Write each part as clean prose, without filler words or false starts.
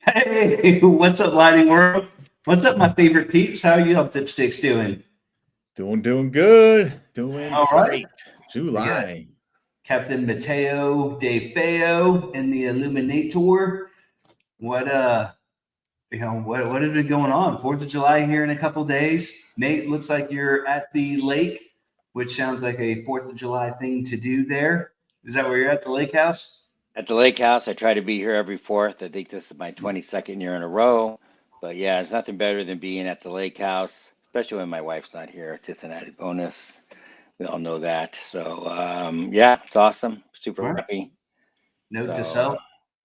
Hey, what's up, Lighting World? What's up, my favorite peeps? How are you all dipsticks doing? Doing good. Doing All right. great. July. Captain Mateo De Feo and the Illuminator. What what has been going on? 4th of July here in a couple days. Nate, looks like you're at the lake, which sounds like a 4th of July thing to do there. Is that where you're at, the lake house? At the lake house, I try to be here every 4th. I think this is my 22nd year in a row. But yeah, it's nothing better than being at the lake house, especially when my wife's not here. It's just an added bonus. We all know that. So yeah, it's awesome. Super All right. happy. Note to self,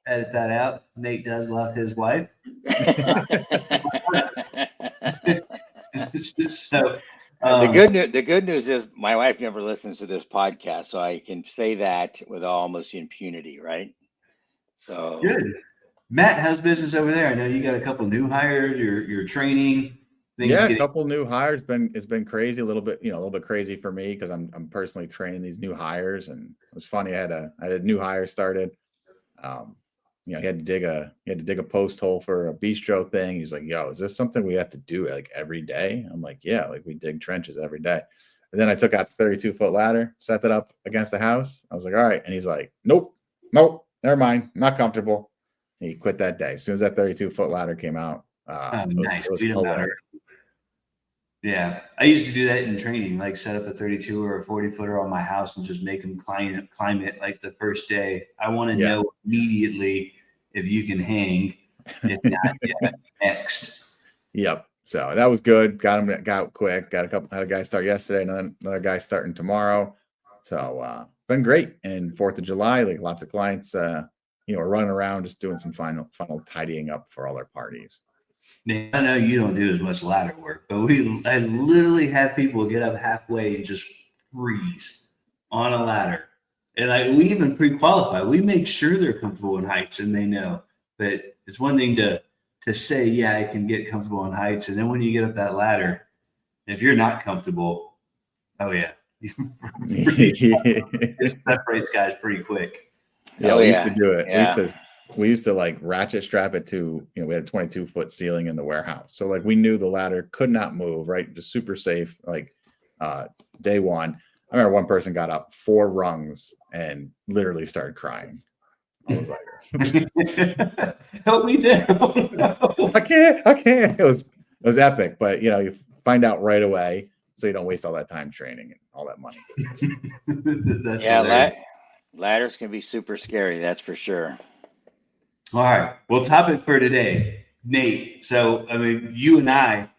edit that out. Nate does love his wife. So the good news is my wife never listens to this podcast, so I can say that with almost impunity, right? So good. Matt, how's business over there? I know you got a couple new hires. You're training. A couple new hires. It's been crazy. A little bit crazy for me because I'm personally training these new hires, and it was funny. I had a new hire started. He had to dig a post hole for a bistro thing. He's like, "Yo, is this something we have to do like every day?" I'm like, "Yeah, like we dig trenches every day." And then I took out the 32-foot ladder, set that up against the house. I was like, "All right," and he's like, "Nope, never mind, I'm not comfortable." And he quit that day. As soon as that 32-foot ladder came out, nice. It was hilarious. Yeah, I used to do that in training, like set up a 32 or a 40 footer on my house and just make them climb it like the first day. I want to know immediately if you can hang. If not, next. Yep. So that was good. Got quick. Had a guy start yesterday, another guy starting tomorrow. So been great. And 4th of July, like lots of clients, are running around just doing some final tidying up for all their parties. Now, I know you don't do as much ladder work, but I literally have people get up halfway and just freeze on a ladder. And we even pre-qualify. We make sure they're comfortable in heights and they know. But it's one thing to say, yeah, I can get comfortable in heights. And then when you get up that ladder, if you're not comfortable, oh yeah. It separates guys pretty quick. Yeah, we used to do it. Yeah. We used to like ratchet strap it to, we had a 22-foot ceiling in the warehouse. So like we knew the ladder could not move, right? Just super safe. Like day one, I remember one person got up 4 rungs and literally started crying. I was like, help me down. No. I can't. It was epic, but you find out right away so you don't waste all that time training and all that money. Ladders can be super scary, that's for sure. All right. Well, topic for today, Nate. So, I mean, you and I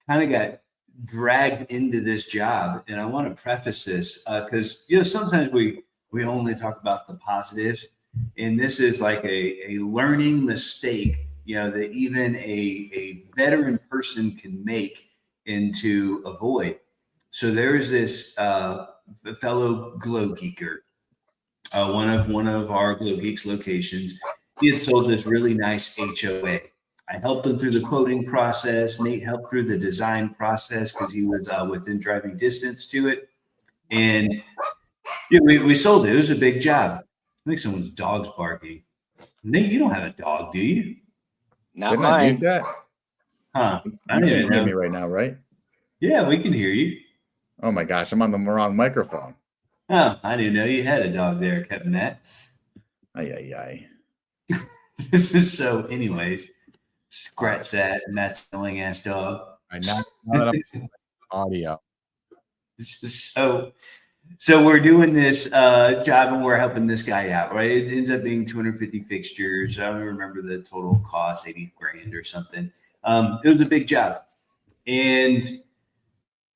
kind of got dragged into this job, and I want to preface this because sometimes we only talk about the positives, and this is like a learning mistake, that even a veteran person can make and to avoid. So there is this fellow Glow Geeker, one of our Glow Geeks locations. He had sold this really nice HOA. I helped him through the quoting process. Nate helped through the design process because he was within driving distance to it. And we sold it. It was a big job. I think someone's dog's barking. Nate, you don't have a dog, do you? Not mine. I mute that? Huh. You can't hear me right now, right? Yeah, we can hear you. Oh my gosh, I'm on the wrong microphone. Oh, I didn't know you had a dog there, Captain Matt. Aye. So, anyways, scratch that. Matt's annoying ass dog. I know. Audio. So we're doing this job and we're helping this guy out, right? It ends up being 250 fixtures. I don't remember the total cost, 80 grand or something. It was a big job. And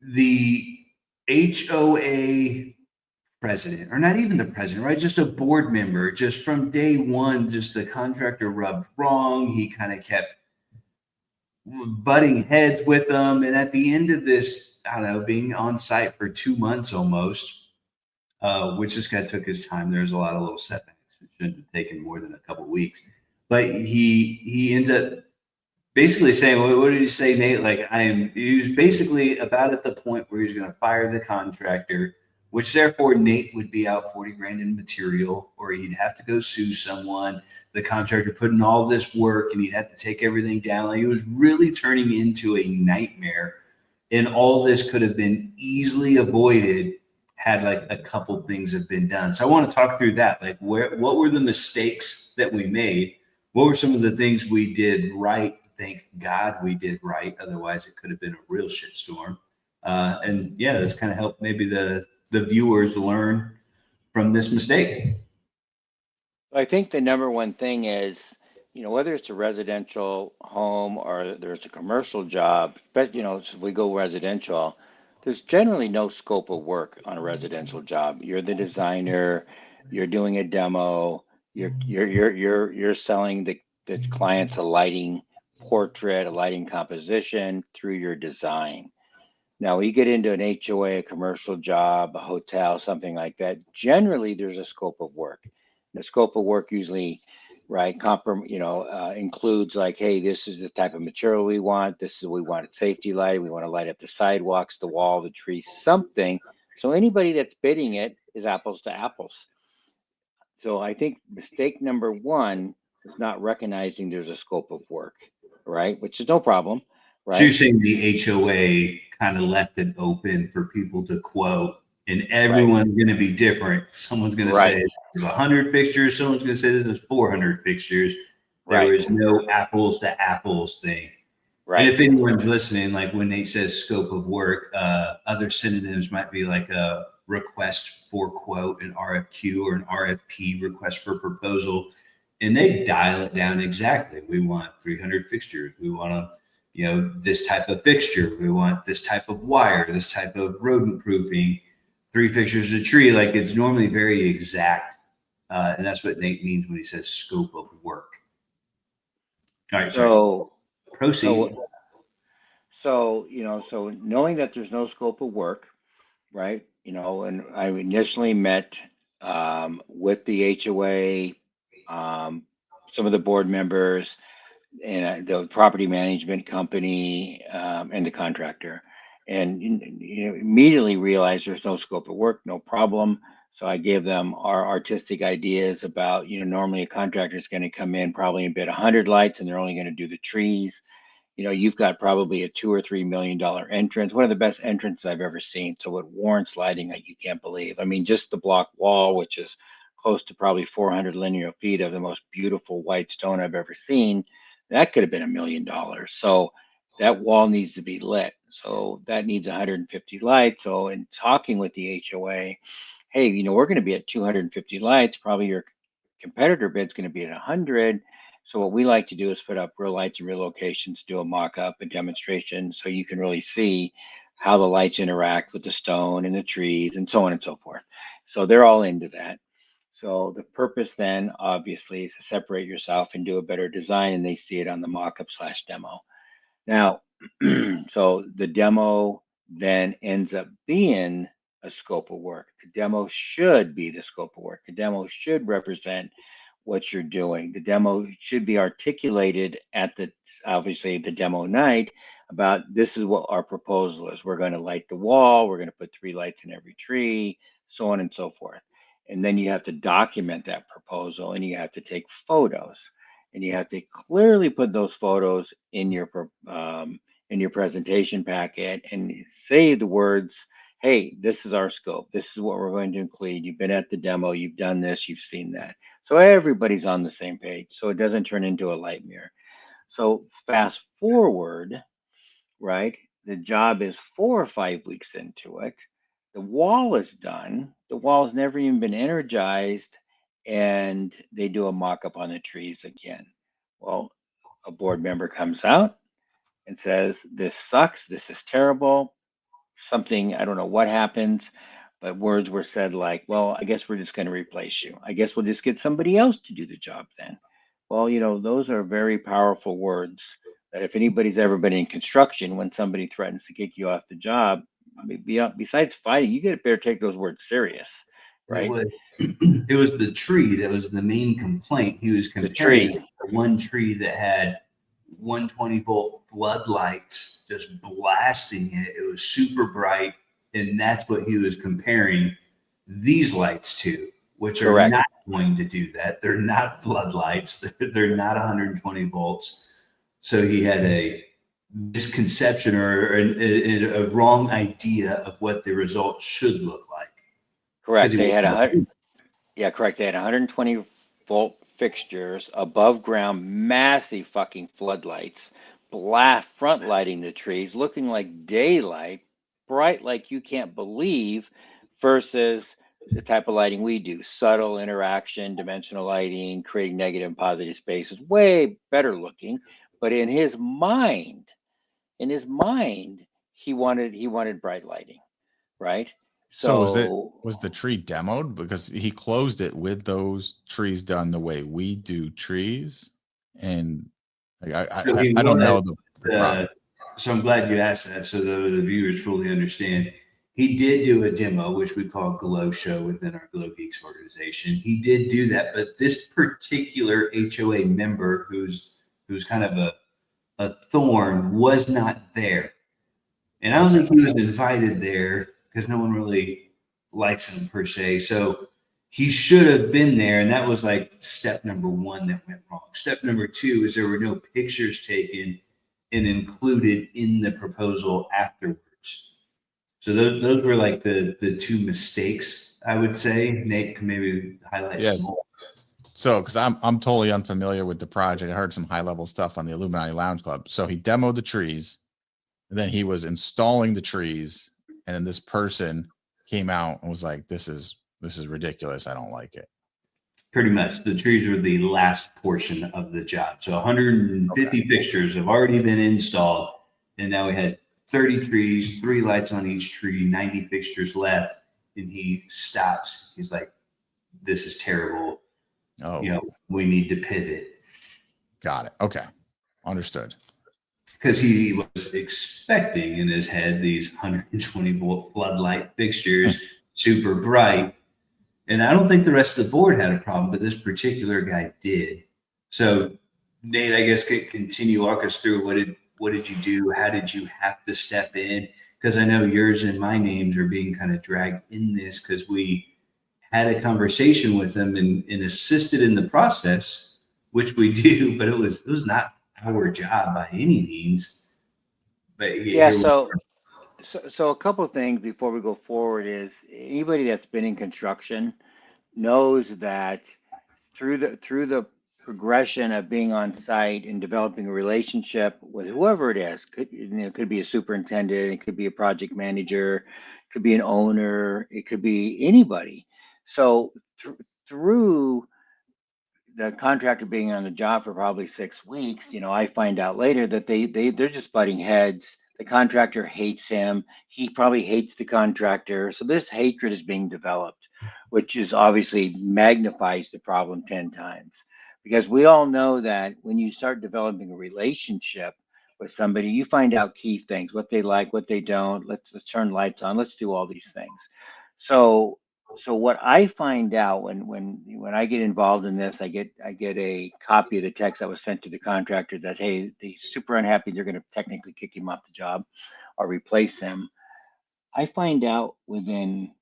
the HOA president, or not even the president, right? Just a board member, just from day one, just the contractor rubbed wrong. He kind of kept butting heads with them. And at the end of this, I don't know, being on site for 2 months almost, which this guy took his time. There's a lot of little setbacks. It shouldn't have taken more than a couple of weeks. But he ends up basically saying, what did he say, Nate? Like, he was basically about at the point where he's going to fire the contractor, which therefore Nate would be out 40 grand in material, or he'd have to go sue someone. the contractor put in all this work and he'd have to take everything down. Like, it was really turning into a nightmare. And all this could have been easily avoided had like a couple things have been done. So I want to talk through that. Like, what were the mistakes that we made? What were some of the things we did right? Thank God we did right. Otherwise, it could have been a real shitstorm. And yeah, that's kind of helped maybe the viewers learn from this mistake. I think the number one thing is, whether it's a residential home or there's a commercial job, but, if we go residential, there's generally no scope of work on a residential job. You're the designer, you're doing a demo, you're selling the clients a lighting portrait, a lighting composition through your design. Now, we get into an HOA, a commercial job, a hotel, something like that. Generally, there's a scope of work. The scope of work usually, right, includes like, hey, this is the type of material we want. This is what we want at safety light. We want to light up the sidewalks, the wall, the trees, something. So anybody that's bidding it is apples to apples. So I think mistake number one is not recognizing there's a scope of work, right? Which is no problem, right? So you're saying the HOA kind of left it open for people to quote, and everyone's going to be different. Someone's going to say there's 100 fixtures. Someone's going to say there's 400 fixtures. There was no apples to apples thing. Right. And if anyone's listening, like when Nate says scope of work, other synonyms might be like a request for quote, an RFQ or an RFP, request for proposal. And they dial it down exactly. We want 300 fixtures. We want this type of fixture. We want this type of wire, this type of rodent proofing, 3 fixtures a tree. Like, it's normally very exact. And that's what Nate means when he says scope of work. All right. So proceed. So knowing that there's no scope of work, right? And I initially met with the HOA, some of the board members, and the property management company, and the contractor, and immediately realized there's no scope of work, no problem. So I gave them our artistic ideas about, normally a contractor is going to come in probably and bid 100 lights, and they're only going to do the trees. You've got probably a $2 or $3 million entrance, one of the best entrances I've ever seen. So it warrants lighting like you can't believe. I mean, just the block wall, which is close to probably 400 linear feet of the most beautiful white stone I've ever seen, that could have been $1 million. So that wall needs to be lit. So that needs 150 lights. So in talking with the HOA, hey, we're going to be at 250 lights. Probably your competitor bid's going to be at 100. So what we like to do is put up real lights in real locations, do a mock-up, a demonstration, so you can really see how the lights interact with the stone and the trees and so on and so forth. So they're all into that. So the purpose then, obviously, is to separate yourself and do a better design, and they see it on the mock-up / demo. Now, so the demo then ends up being a scope of work. The demo should be the scope of work. The demo should represent what you're doing. The demo should be articulated at obviously the demo night about, this is what our proposal is. We're going to light the wall. We're going to put 3 lights in every tree, so on and so forth. And then you have to document that proposal, and you have to take photos, and you have to clearly put those photos in your presentation packet and say the words, hey, this is our scope. This is what we're going to include. You've been at the demo. You've done this. You've seen that. So everybody's on the same page, so it doesn't turn into a light mirror. So fast forward, right? The job is 4 or 5 weeks into it. The wall is done. The wall's never even been energized, and they do a mock-up on the trees again. Well, a board member comes out and says, this sucks. This is terrible. Something, I don't know what happens, but words were said like, well, I guess we're just going to replace you. I guess we'll just get somebody else to do the job then. Well, those are very powerful words that if anybody's ever been in construction, when somebody threatens to kick you off the job, I mean, besides fighting, you better take those words serious, right? It was the tree that was the main complaint. He was comparing the one tree that had 120-volt floodlights just blasting it. It was super bright, and that's what he was comparing these lights to, which are not going to do that. They're not floodlights. They're not 120 volts. So he had a misconception or a wrong idea of what the result should look like. Correct. They had 100. Yeah, correct. They had 120 volt fixtures above ground, massive fucking floodlights, front lighting the trees, looking like daylight, bright like you can't believe, versus the type of lighting we do, subtle interaction, dimensional lighting, creating negative and positive spaces, way better looking. But in his mind, he wanted bright lighting, right? So So was the tree demoed because he closed it with those trees done the way we do trees? And like, I don't know the problem. So I'm glad you asked that, so the viewers fully understand. He did do a demo, which we call Glow Show within our Glow Geeks organization. He did do that, but this particular HOA member, who's kind of a thorn, was not there, and I don't think he was invited there because no one really likes him per se. So he should have been there, and that was like step number one that went wrong. Step number two is there were no pictures taken and included in the proposal afterwards. So those were like the two mistakes, I would say. Nate can maybe highlight some more. So, because I'm totally unfamiliar with the project, I heard some high level stuff on the Illuminati Lounge Club. So he demoed the trees, and then he was installing the trees, and then this person came out and was like, "This is ridiculous. I don't like it." Pretty much, the trees were the last portion of the job. So 150 fixtures have already been installed, and now we had 30 trees, 3 lights on each tree, 90 fixtures left, and he stops. He's like, "This is terrible. Oh, we need to pivot." Got it. Okay, understood. Because he was expecting in his head these 120 volt floodlight fixtures, super bright. And I don't think the rest of the board had a problem, but this particular guy did. So, Nate, I guess could continue walk us through what did you do? How did you have to step in? Because I know yours and my names are being kind of dragged in this because we had a conversation with them and assisted in the process, which we do, but it was not our job by any means. But yeah, so a couple of things before we go forward is anybody that's been in construction knows that through the progression of being on site and developing a relationship with whoever it is, could be a superintendent, it could be a project manager, it could be an owner, it could be anybody. So through the contractor being on the job for probably 6 weeks, I find out later that they're just butting heads. The contractor hates him. He probably hates the contractor. So this hatred is being developed, which is obviously magnifies the problem 10 times. Because we all know that when you start developing a relationship with somebody, you find out key things, what they like, what they don't. Let's turn lights on. Let's do all these things. So what I find out when I get involved in this, I get a copy of the text that was sent to the contractor that, hey, they're super unhappy, they're going to technically kick him off the job or replace him. I find out within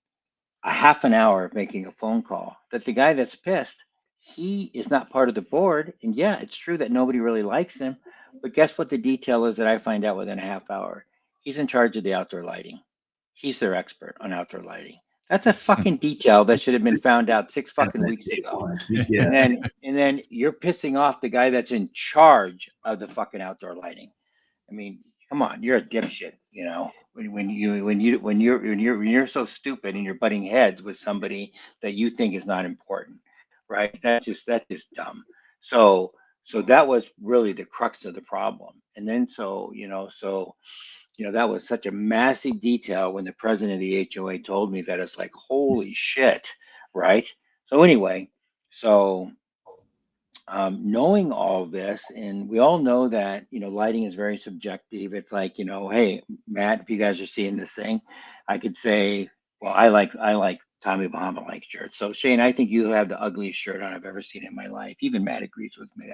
a half an hour of making a phone call that the guy that's pissed, he is not part of the board. And yeah, it's true that nobody really likes him, but guess what the detail is that I find out within a half hour? He's in charge of the outdoor lighting. He's their expert on outdoor lighting. That's a fucking detail that should have been found out 6 fucking weeks ago. Yeah. And then you're pissing off the guy that's in charge of the fucking outdoor lighting. I mean, come on, you're a dipshit, when you're so stupid and you're butting heads with somebody that you think is not important, right? That's just dumb. So that was really the crux of the problem. And then that was such a massive detail when the president of the HOA told me that. It's like, holy shit, right? So anyway, knowing all this, and we all know that, lighting is very subjective. It's like, hey, Matt, if you guys are seeing this thing, I could say, well, I like Tommy Bahama like shirts. So Shane, I think you have the ugliest shirt on I've ever seen in my life. Even Matt agrees with me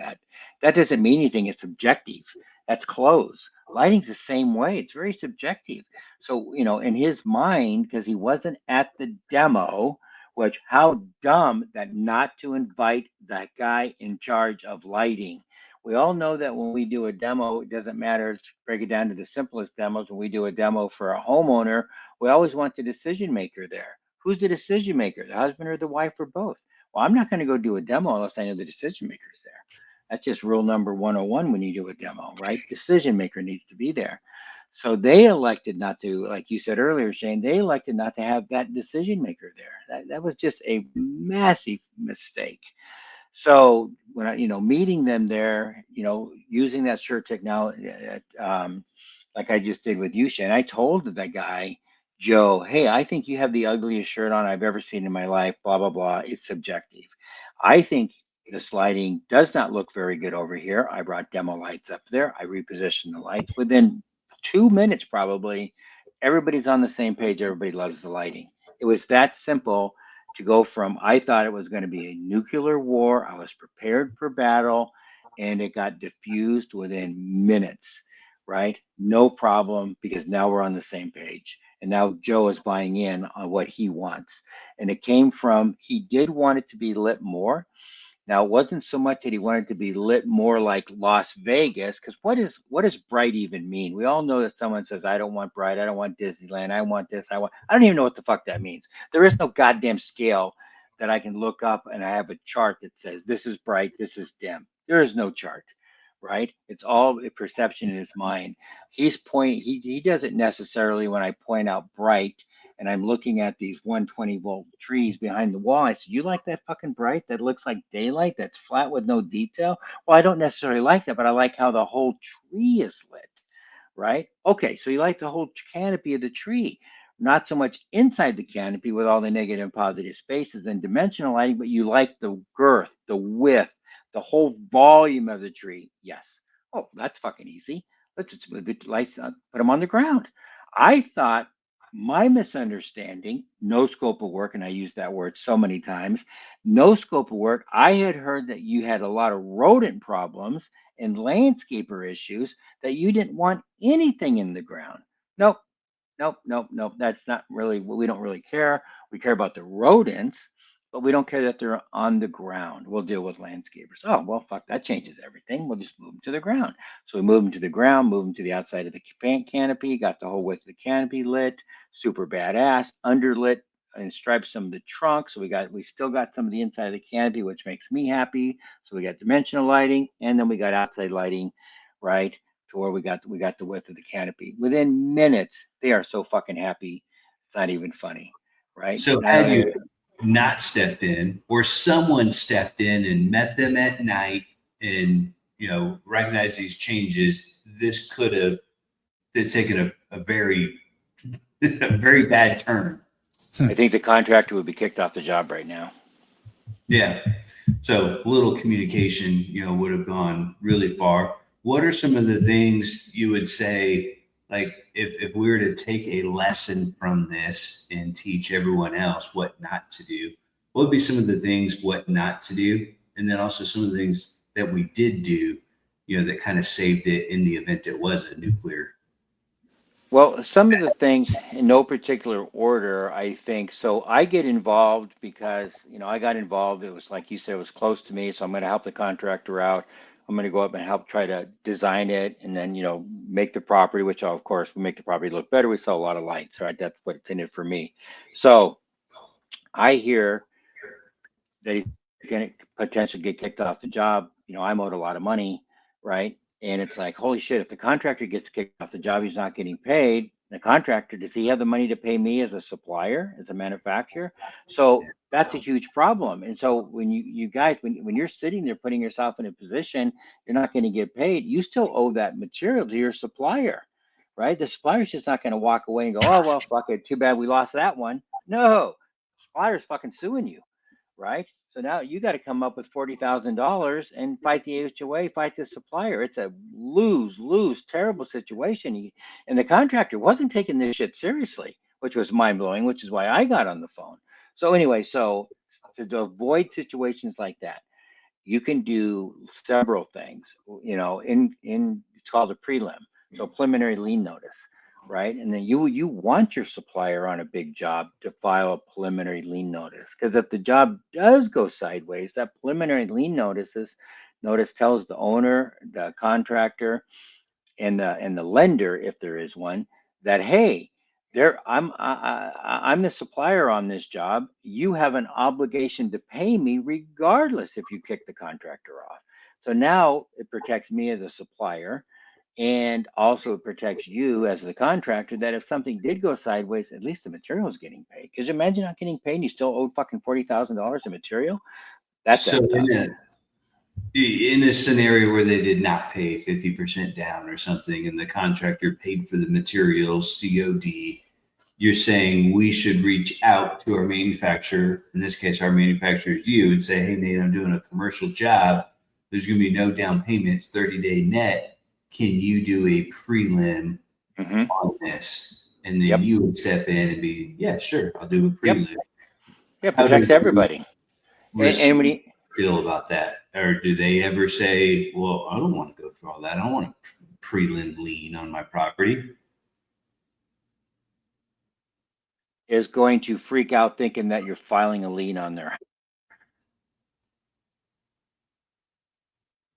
that doesn't mean anything. It's subjective. That's clothes. Lighting's the same way. It's very subjective. So, in his mind, because he wasn't at the demo, which how dumb that not to invite that guy in charge of lighting. We all know that when we do a demo, it doesn't matter. Let's break it down to the simplest demos. When we do a demo for a homeowner, we always want the decision maker there. Who's the decision maker, the husband or the wife or both? Well, I'm not going to go do a demo unless I know the decision maker's there. That's just rule number 101 when you do a demo, right? Decision maker needs to be there. So they elected not to, like you said earlier, Shane, they elected not to have that decision maker there. That was just a massive mistake. So when I, meeting them there, using that shirt technology, like I just did with you, Shane, I told that guy, Joe, hey, I think you have the ugliest shirt on I've ever seen in my life, blah, blah, blah. It's subjective. I think the sliding does not look very good over here. I brought demo lights up there. I repositioned the lights. Within 2 minutes, probably, everybody's on the same page. Everybody loves the lighting. It was that simple to go from, I thought it was going to be a nuclear war. I was prepared for battle, and it got diffused within minutes, right? No problem, because now we're on the same page. And now Joe is buying in on what he wants. And it came from, he did want it to be lit more. Now, it wasn't so much that he wanted to be lit more like Las Vegas, because what does bright even mean? We all know that someone says, I don't want bright, I don't want Disneyland, I want this, I don't even know what the fuck that means. There is no goddamn scale that I can look up and I have a chart that says this is bright, this is dim. There is no chart, right? It's all a perception in his mind. He doesn't necessarily, when I point out bright, and I'm looking at these 120-volt trees behind the wall. I said, you like that fucking bright? That looks like daylight, that's flat with no detail? Well, I don't necessarily like that, but I like how the whole tree is lit, right? Okay, so you like the whole canopy of the tree. Not so much inside the canopy with all the negative and positive spaces and dimensional lighting, but you like the girth, the width, the whole volume of the tree. Yes. Oh, that's fucking easy. Let's just move the lights on, put them on the ground. I thought, my misunderstanding, no scope of work, and I use that word so many times, no scope of work. I had heard that you had a lot of rodent problems and landscaper issues, that you didn't want anything in the ground. Nope, nope. That's not really, we don't really care. We care about the rodents, but we don't care that they're on the ground. We'll deal with landscapers. Oh, well, fuck, that changes everything. We'll just move them to the ground. So we move them to the ground, move them to the outside of the canopy, got the whole width of the canopy lit, super badass, underlit, and striped some of the trunk. So we still got some of the inside of the canopy, which makes me happy. So we got dimensional lighting, and then we got outside lighting, right? To where we got the width of the canopy. Within minutes, they are so fucking happy. It's not even funny, right? So had you not stepped in, or someone stepped in and met them at night and recognized these changes, this could have taken a very a very bad turn. I think the contractor would be kicked off the job right now. Yeah. So a little communication, would have gone really far. What are some of the things you would say, like if we were to take a lesson from this and teach everyone else what not to do, what would be some of the things what not to do? And then also some of the things that we did do, that kind of saved it in the event it was a nuclear. Well, some of the things in no particular order, I think. So I get involved because, I got involved. It was like you said, it was close to me. So I'm going to help the contractor out. I'm going to go up and help try to design it and then, make the property, which of course will make the property look better. We sell a lot of lights, right? That's what it's in it for me. So I hear that he's going to potentially get kicked off the job. I'm owed a lot of money, right? And it's like, holy shit, if the contractor gets kicked off the job, he's not getting paid. The contractor, does he have the money to pay me as a supplier, as a manufacturer? So that's a huge problem. And so when you guys, when you're sitting there putting yourself in a position, you're not going to get paid, you still owe that material to your supplier, right? The supplier's just not going to walk away and go, oh, well, fuck it, too bad we lost that one. No, supplier's fucking suing you, right? So now you got to come up with $40,000 and fight the HOA, fight the supplier. It's a lose, terrible situation. And the contractor wasn't taking this shit seriously, which was mind blowing, which is why I got on the phone. So anyway, so to avoid situations like that, you can do several things, in it's called a prelim. So preliminary lien notice. right? And then you want your supplier on a big job to file a preliminary lien notice, because if the job does go sideways, that preliminary lien notice tells the owner, the contractor, and the lender, if there is one, that hey, I'm the supplier on this job. You have an obligation to pay me regardless if you kick the contractor off. So now it protects me as a supplier, and also it protects you as the contractor, that if something did go sideways, at least the material is getting paid. Because imagine not getting paid and you still owe fucking $40,000 in material. That's So in a scenario where they did not pay 50% down or something, and the contractor paid for the materials COD, you're saying we should reach out to our manufacturer, in this case, our manufacturer is you, and say, hey, Nate, I'm doing a commercial job. There's going to be no down payments, 30-day net. Can you do a prelim on this? And then you would step in and be, yeah, sure, I'll do a prelim. Yeah, protects everybody. And when you feel about that, or do they ever say, well, I don't want to go through all that. I don't want a prelim lien on my property? Is going to freak out thinking that you're filing a lien on their house.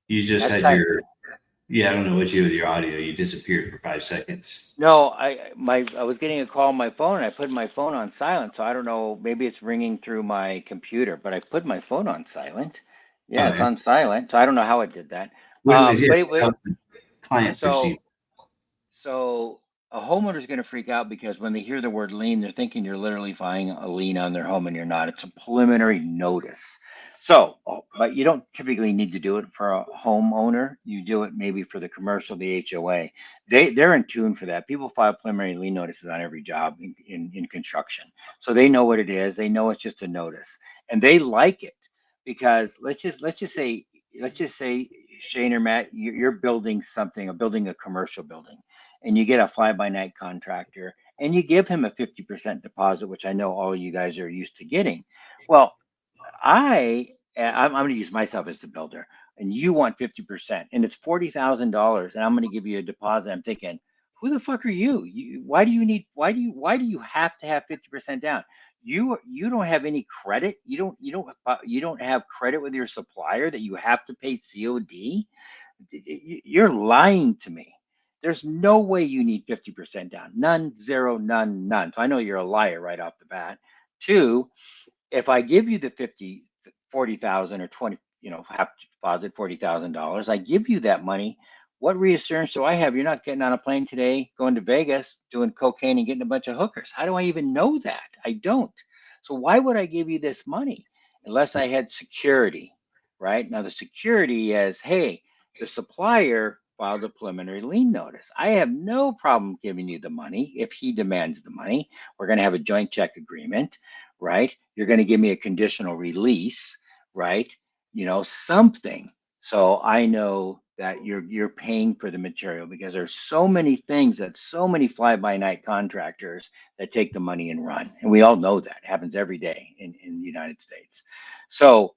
You just had your, I don't know what you did with your audio. You disappeared for 5 seconds. No, I was getting a call on my phone, and I put my phone on silent. So I don't know, maybe it's ringing through my computer, but I put my phone on silent. Yeah, it's on silent. So I don't know how it did that. Client perceived. So a homeowner is going to freak out because when they hear the word lien, they're thinking you're literally filing a lien on their home, and you're not. It's a preliminary notice. So, but you don't typically need to do it for a homeowner. You do it maybe for the commercial, the HOA. They're in tune for that. People file preliminary lien notices on every job in construction. So they know what it is. They know it's just a notice, and they like it because let's just say, Shane or Matt, you're building something, building a commercial building, and you get a fly-by-night contractor, and you give him a 50% deposit, which I know all you guys are used to getting. Well, I'm going to use myself as the builder, and you want 50%, and it's $40,000, and I'm going to give you a deposit. I'm thinking, who the fuck are you? Why do you have to have 50% down? You don't have any credit. You don't have credit with your supplier that you have to pay COD. You're lying to me. There's no way you need 50% down. None, zero, none. So I know you're a liar right off the bat. Two, if I give you the 40,000 or 20, have to deposit $40,000, I give you that money. What reassurance do I have? You're not getting on a plane today, going to Vegas, doing cocaine and getting a bunch of hookers. How do I even know that? I don't. So why would I give you this money unless I had security, right? Now the security is, hey, the supplier filed a preliminary lien notice. I have no problem giving you the money if he demands the money. We're going to have a joint check agreement, right? You're going to give me a conditional release, right? Something. So I know that you're paying for the material, because there's so many things that so many fly-by-night contractors that take the money and run. And we all know that. It happens every day in the United States. So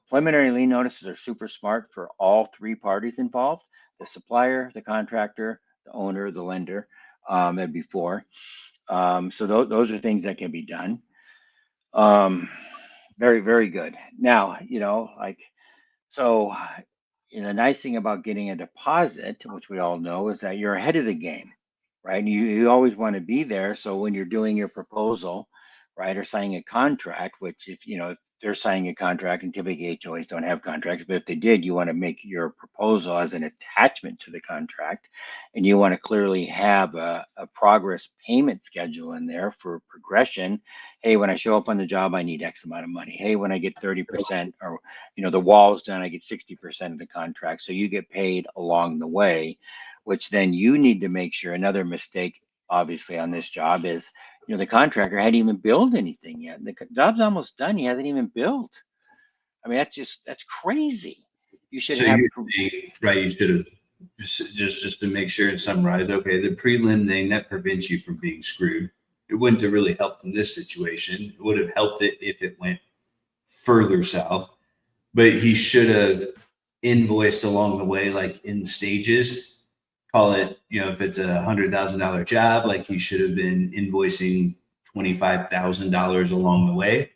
preliminary lien notices are super smart for all three parties involved: the supplier, the contractor, the owner, the lender, and before. So those are things that can be done. Very, very good. Now, the nice thing about getting a deposit, which we all know, is that you're ahead of the game, right? And you always want to be there. So when you're doing your proposal, right, or signing a contract, which if they're signing a contract, and typically HOAs don't have contracts, but if they did, you want to make your proposal as an attachment to the contract, and you want to clearly have a progress payment schedule in there for progression. Hey, when I show up on the job, I need X amount of money. Hey, when I get 30%, or the wall's done, I get 60% of the contract. So you get paid along the way, which then you need to make sure. Another mistake, obviously, on this job is, the contractor hadn't even built anything yet. The job's almost done. He hasn't even built. I mean, that's crazy. You should have. Right. You should have just to make sure and summarize. Okay, the prelim thing that prevents you from being screwed. It wouldn't have really helped in this situation. It would have helped it if it went further south. But he should have invoiced along the way, like in stages. call it, if it's $100,000 job, like he should have been invoicing $25,000 along the way.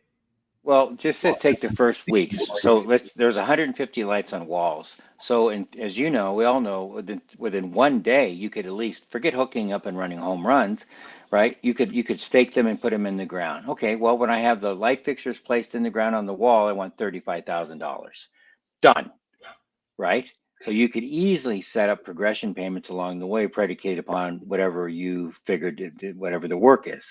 Well, just take the first weeks. So there's 150 lights on walls. So, as you know, we all know within one day, you could at least forget hooking up and running home runs, right? You could stake them and put them in the ground. Okay, well, when I have the light fixtures placed in the ground on the wall, I want $35,000. Done, right? So you could easily set up progression payments along the way, predicated upon whatever you figured, whatever the work is,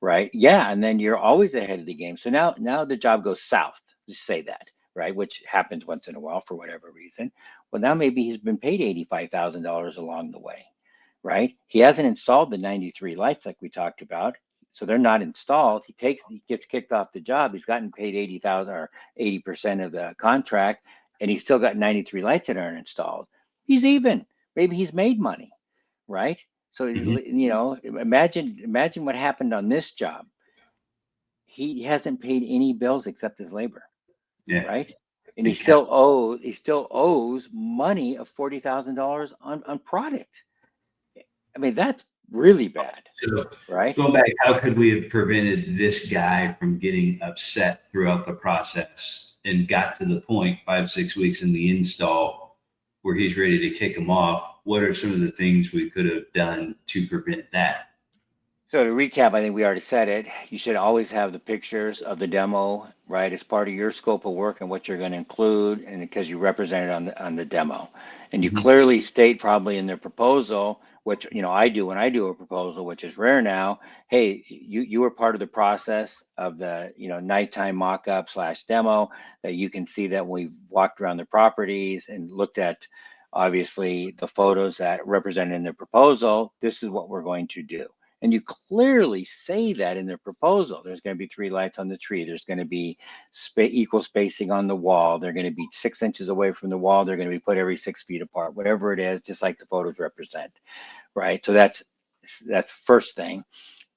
right? Yeah, and then you're always ahead of the game. So now the job goes south. Just say that, right? Which happens once in a while for whatever reason. Well, now maybe he's been paid $85,000 along the way, right? He hasn't installed the 93 lights like we talked about, so they're not installed. He gets kicked off the job. He's gotten paid 80,000 or 80% of the contract, and he's still got 93 lights that aren't installed. He's even. Maybe he's made money, right? So, imagine what happened on this job. He hasn't paid any bills except his labor, right? And he still owes money of $40,000 on product. I mean, that's really bad, right? Going back, how could we have prevented this guy from getting upset throughout the process and got to the point 5-6 weeks in the install where he's ready to kick him off? What are some of the things we could have done to prevent that? So to recap, I think we already said it. You should always have the pictures of the demo, right, as part of your scope of work and what you're going to include, and because you represent it on the demo. And you clearly state probably in the proposal, which I do when I do a proposal, which is rare now. Hey, you were part of the process of the nighttime mock-up / demo, that you can see that we walked around the properties and looked at obviously the photos that represented in the proposal. This is what we're going to do. And you clearly say that in the proposal. There's going to be 3 lights on the tree. There's going to be equal spacing on the wall. They're going to be 6 inches away from the wall. They're going to be put every 6 feet apart, whatever it is, just like the photos represent, right? So that's first thing.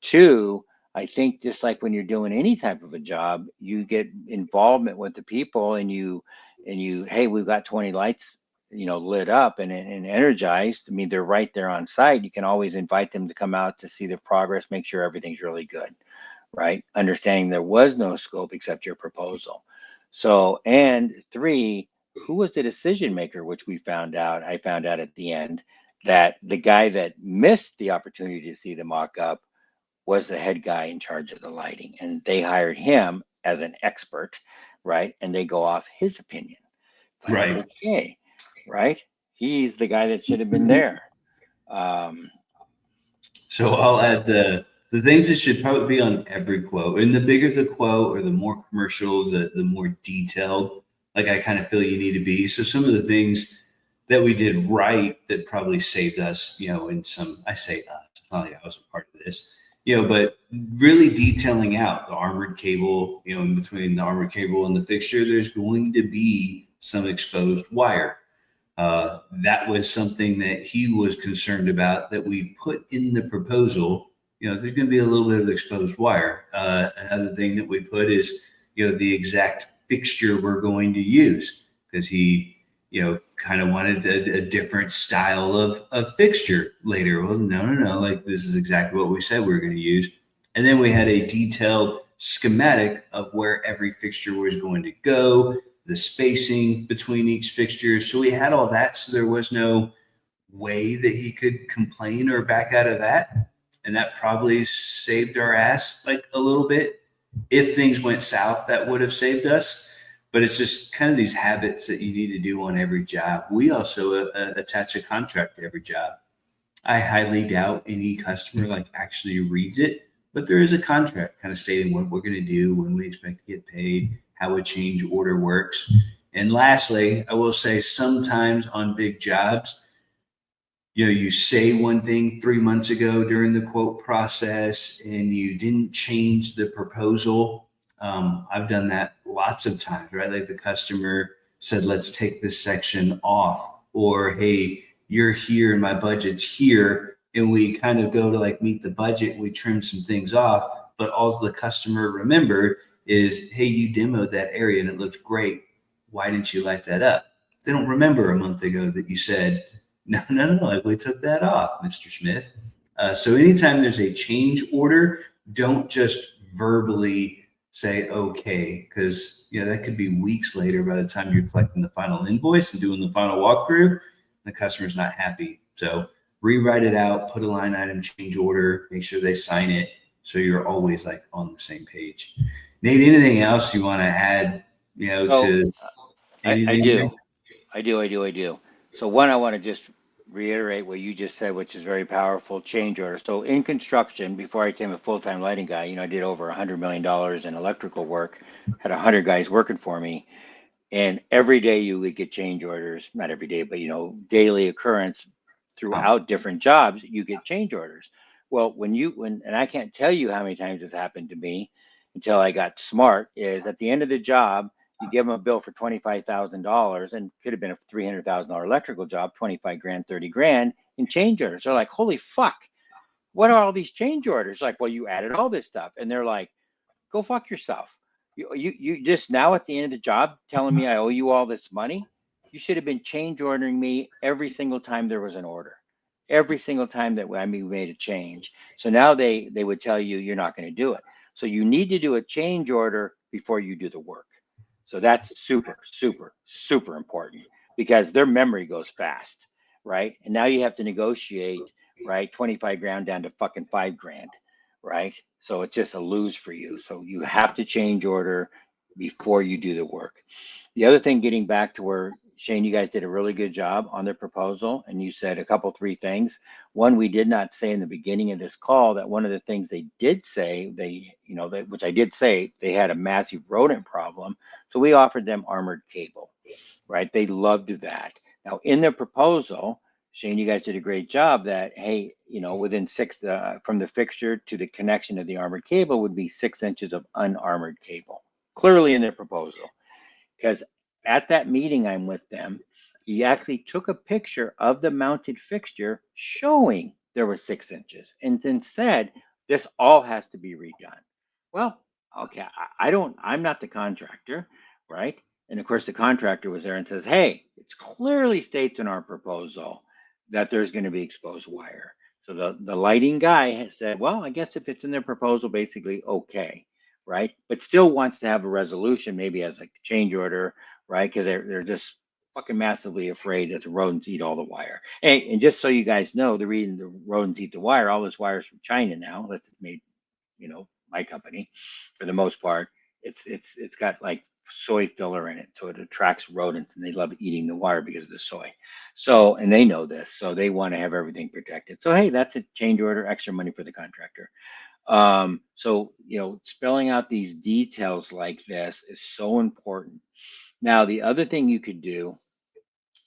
2, I think just like when you're doing any type of a job, you get involvement with the people, and you hey, we've got 20 lights lit up and energized. I mean, they're right there on site. You can always invite them to come out to see the progress, make sure everything's really good, right? Understanding there was no scope except your proposal. So, and 3, who was the decision maker, which I found out at the end, that the guy that missed the opportunity to see the mock-up was the head guy in charge of the lighting, and they hired him as an expert, right? And they go off his opinion. Like, right. Okay. Right? He's the guy that should have been there. So I'll add the things that should probably be on every quote. And the bigger the quote or the more commercial, the more detailed, like I kind of feel you need to be. So some of the things that we did right that probably saved us, in some, I say us, probably I was a part of this, but really detailing out the armored cable, in between the armored cable and the fixture, there's going to be some exposed wire. That was something that he was concerned about, that we put in the proposal. There's going to be a little bit of exposed wire. Another thing that we put is, the exact fixture we're going to use, because he, kind of wanted a different style of fixture later. Well, no, like this is exactly what we said we were going to use. And then we had a detailed schematic of where every fixture was going to go, the spacing between each fixture. So we had all that. So there was no way that he could complain or back out of that. And that probably saved our ass like a little bit. If things went south, that would have saved us. But it's just kind of these habits that you need to do on every job. We also attach a contract to every job. I highly doubt any customer actually reads it, but there is a contract kind of stating what we're going to do, when we expect to get paid, how a change order works. And lastly, I will say sometimes on big jobs, you say one thing 3 months ago during the quote process and you didn't change the proposal. I've done that lots of times, right? Like the customer said, let's take this section off, or, hey, you're here and my budget's here. And we kind of go to meet the budget and we trim some things off. But all the customer remembered is, hey, you demoed that area and it looked great. Why didn't you light that up? They don't remember a month ago that you said, No, like we took that off, Mr. Smith. So anytime there's a change order, don't just verbally say okay, because that could be weeks later by the time you're collecting the final invoice and doing the final walkthrough. The customer's not happy. So rewrite it out, put a line item change order, make sure they sign it, so you're always like on the same page. Nate, anything else you want to add, So to I anything? I do. So one, I want to just reiterate what you just said, which is very powerful, change order. So in construction, before I became a full-time lighting guy, I did over $100 million in electrical work, had 100 guys working for me. And every day you would get change orders, not every day, but daily occurrence throughout different jobs, you get change orders. Well, and I can't tell you how many times this happened to me until I got smart, is at the end of the job, you give them a bill for $25,000 and could have been a $300,000 electrical job, 25 grand, 30 grand in change orders. They're like, holy fuck, what are all these change orders? Like, well, you added all this stuff. And they're like, go fuck yourself. You just now at the end of the job telling me I owe you all this money. You should have been change ordering me every single time there was an order, every single time that we made a change. So now they would tell you you're not going to do it. So you need to do a change order before you do the work. So that's super, super, super important because their memory goes fast, right? And now you have to negotiate, right? 25 grand down to fucking 5 grand, right? So it's just a lose for you. So you have to change order before you do the work. The other thing, getting back to where Shane, you guys did a really good job on the proposal, and you said a couple, 3 things. One, we did not say in the beginning of this call that one of the things they did say, which I did say, they had a massive rodent problem. So we offered them armored cable, right? They loved that. Now in the proposal, Shane, you guys did a great job that, hey, within 6, from the fixture to the connection of the armored cable would be 6 inches of unarmored cable, clearly in their proposal. Because at that meeting I'm with them, he actually took a picture of the mounted fixture showing there was 6 inches and then said, this all has to be redone. Well, okay, I'm not the contractor, right? And of course the contractor was there and says, hey, it clearly states in our proposal that there's going to be exposed wire. So the lighting guy has said, well, I guess if it's in their proposal, basically, okay, right? But still wants to have a resolution, maybe as a change order, right? Because they're just fucking massively afraid that the rodents eat all the wire. And just so you guys know, the reason the rodents eat the wire, all this wire is from China now. That's made, my company, for the most part. It's got like soy filler in it, so it attracts rodents, and they love eating the wire because of the soy. So, and they know this, so they want to have everything protected. So hey, that's a change order, extra money for the contractor. So spelling out these details like this is so important. Now, the other thing you could do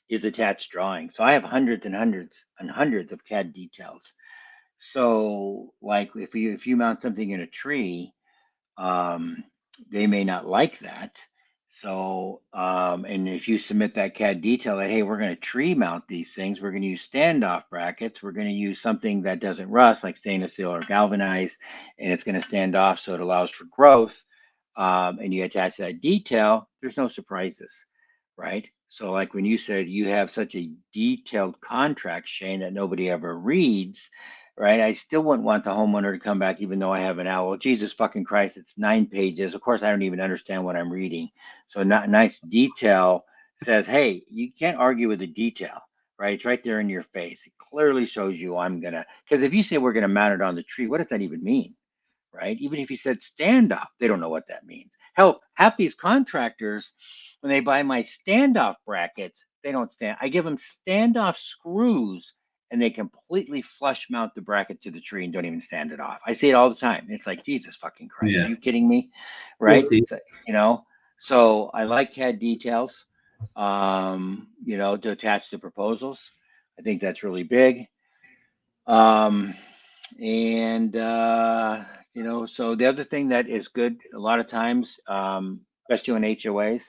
is attach drawings. So I have hundreds and hundreds and hundreds of CAD details. So like if you mount something in a tree, they may not like that. So, and if you submit that CAD detail that, hey, we're going to tree mount these things, we're going to use standoff brackets, we're going to use something that doesn't rust, like stainless steel or galvanized, and it's going to stand off so it allows for growth, and you attach that detail, there's no surprises, right? So like when you said you have such a detailed contract, Shane, that nobody ever reads, right? I still wouldn't want the homeowner to come back, even though I have an owl. Jesus fucking Christ, it's 9 pages. Of course, I don't even understand what I'm reading. So not nice detail says, hey, you can't argue with the detail, right? It's right there in your face. It clearly shows you because if you say we're going to mount it on the tree, what does that even mean? Right? Even if you said standoff, they don't know what that means. Hell, half these contractors, when they buy my standoff brackets, they don't stand. I give them standoff screws and they completely flush mount the bracket to the tree and don't even stand it off. I see it all the time. It's like, Jesus fucking Christ, Yeah. are you kidding me? Right? Well, So I like CAD details, to attach to proposals. I think that's really big. So the other thing that is good a lot of times, especially in HOAs,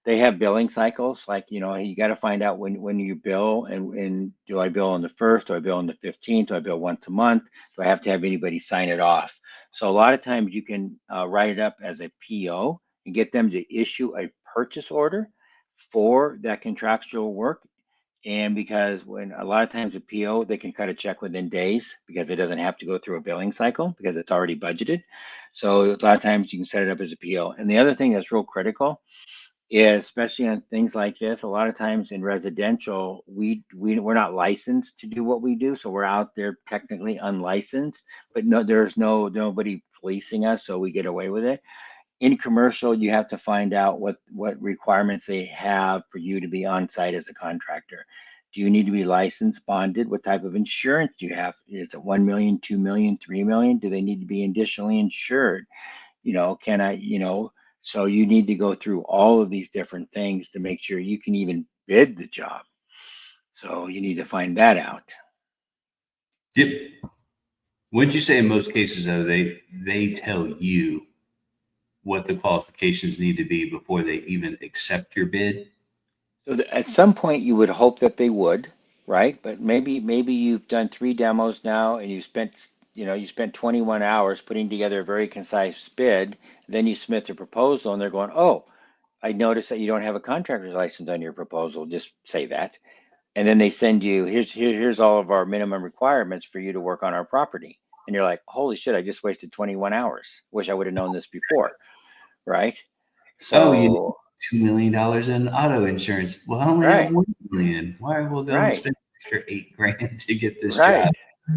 they have billing cycles. Like, you got to find out when you bill, and do I bill on the 1st? Do I bill on the 15th? Do I bill once a month? Do I have to have anybody sign it off? So a lot of times you can write it up as a PO and get them to issue a purchase order for that contractual work. And because when a lot of times a PO, they can cut a check within days because it doesn't have to go through a billing cycle because it's already budgeted. So a lot of times you can set it up as a PO. And the other thing that's real critical is, especially on things like this, a lot of times in residential, we're not licensed to do what we do. So we're out there technically unlicensed, but no, there's nobody policing us, so we get away with it. In commercial, you have to find out what requirements they have for you to be on site as a contractor. Do you need to be licensed, bonded? What type of insurance do you have? Is it 1 million, 2 million, 3 million? Do they need to be additionally insured? Can I, so you need to go through all of these different things to make sure you can even bid the job. So you need to find that out. Yep. Wouldn't you say in most cases though, they tell you what the qualifications need to be before they even accept your bid? So at some point you would hope that they would, right? But maybe you've done 3 demos now and you spent 21 hours putting together a very concise bid. Then you submit the proposal and they're going, oh, I noticed that you don't have a contractor's license on your proposal. Just say that. And then they send you, here's all of our minimum requirements for you to work on our property. And you're like, holy shit, I just wasted 21 hours. Wish I would have known this before, right? Oh, you So, $2 million in auto insurance. Well, I only have right, 1 million. Why will go and right, spend an extra $8,000 to get this right, job?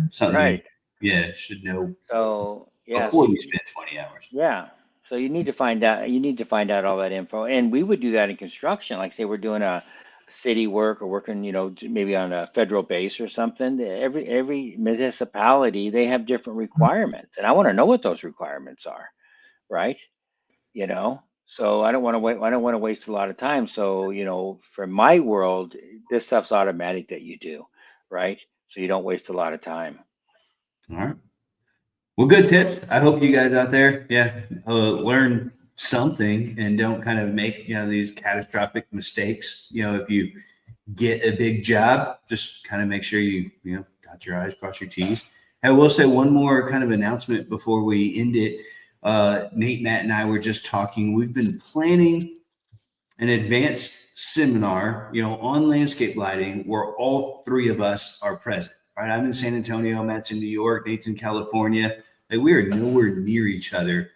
Something right. should know So, yeah, before you spend 20 hours. yeah. So you need to find out all that info. And we would do that in construction. Like say we're doing a city work or working, maybe on a federal base or something. Every municipality, they have different requirements. And I want to know what those requirements are, right? So I don't want to waste a lot of time. So, for my world, this stuff's automatic that you do, right? So you don't waste a lot of time. All right. Well, good tips. I hope you guys out there, learn something and don't kind of make, these catastrophic mistakes. If you get a big job, just kind of make sure you dot your I's, cross your T's. I will say one more kind of announcement before we end it. Nate, Matt, and I were just talking. We've been planning an advanced seminar, on landscape lighting where all 3 of us are present. Right, I'm in San Antonio, Matt's in New York, Nate's in California. Like we are nowhere near each other.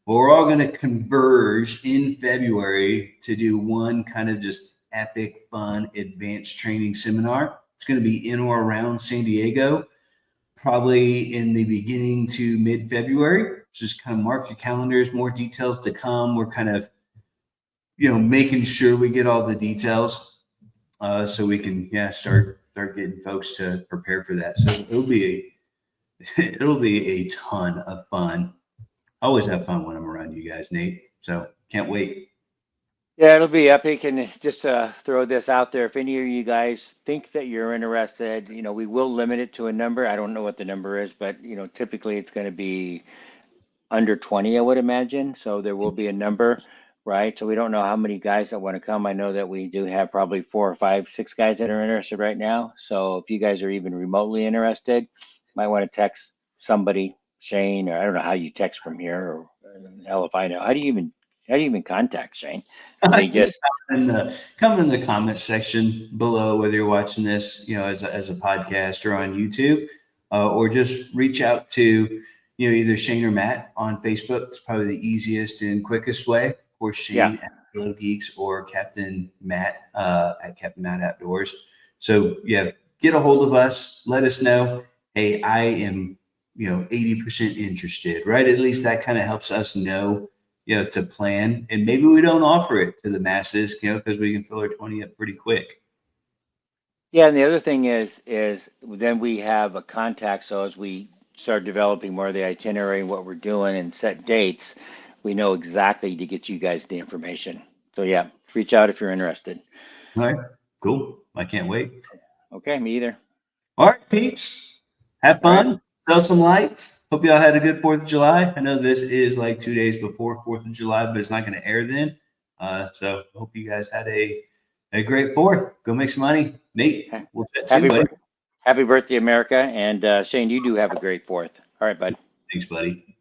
But we're all going to converge in February to do one kind of just epic, fun, advanced training seminar. It's going to be in or around San Diego, probably in the beginning to mid-February. Just kind of mark your calendars, more details to come. We're kind of, making sure we get all the details so we can, start getting folks to prepare for that. So it'll be a ton of fun. I always have fun when I'm around you guys, Nate. So can't wait. Yeah, it'll be epic. And just to throw this out there, if any of you guys think that you're interested, we will limit it to a number. I don't know what the number is, but typically it's going to be under 20, I would imagine. So there will be a number, right? So we don't know how many guys that want to come. I know that we do have probably 4 or 5, 6 guys that are interested right now. So if you guys are even remotely interested, might want to text somebody, Shane, or I don't know how you text from here, or hell if I know. How do you even contact Shane? They just come in the comment section below, whether you're watching this, as a podcast or on YouTube, or just reach out to, either Shane or Matt on Facebook. It's probably the easiest and quickest way. Or Shane at Glow Geeks or Captain Matt at Captain Matt Outdoors. So get a hold of us. Let us know. Hey, I am 80% interested, right? At least that kind of helps us know, to plan. And maybe we don't offer it to the masses, because we can fill our 20 up pretty quick. Yeah, and the other thing is then we have a contact. So as we start developing more of the itinerary and what we're doing and set dates, we know exactly to get you guys the information. So yeah, reach out if you're interested. All right, cool. I can't wait. Okay, me either. All right, peeps. Have fun. Sell some lights. Hope y'all had a good 4th of July. I know this is like 2 days before 4th of July, but it's not going to air then. So hope you guys had a great 4th. Go make some money. Nate, we'll chat soon, buddy. Happy birthday, America. And Shane, you do have a great 4th. All right, bud. Thanks, buddy.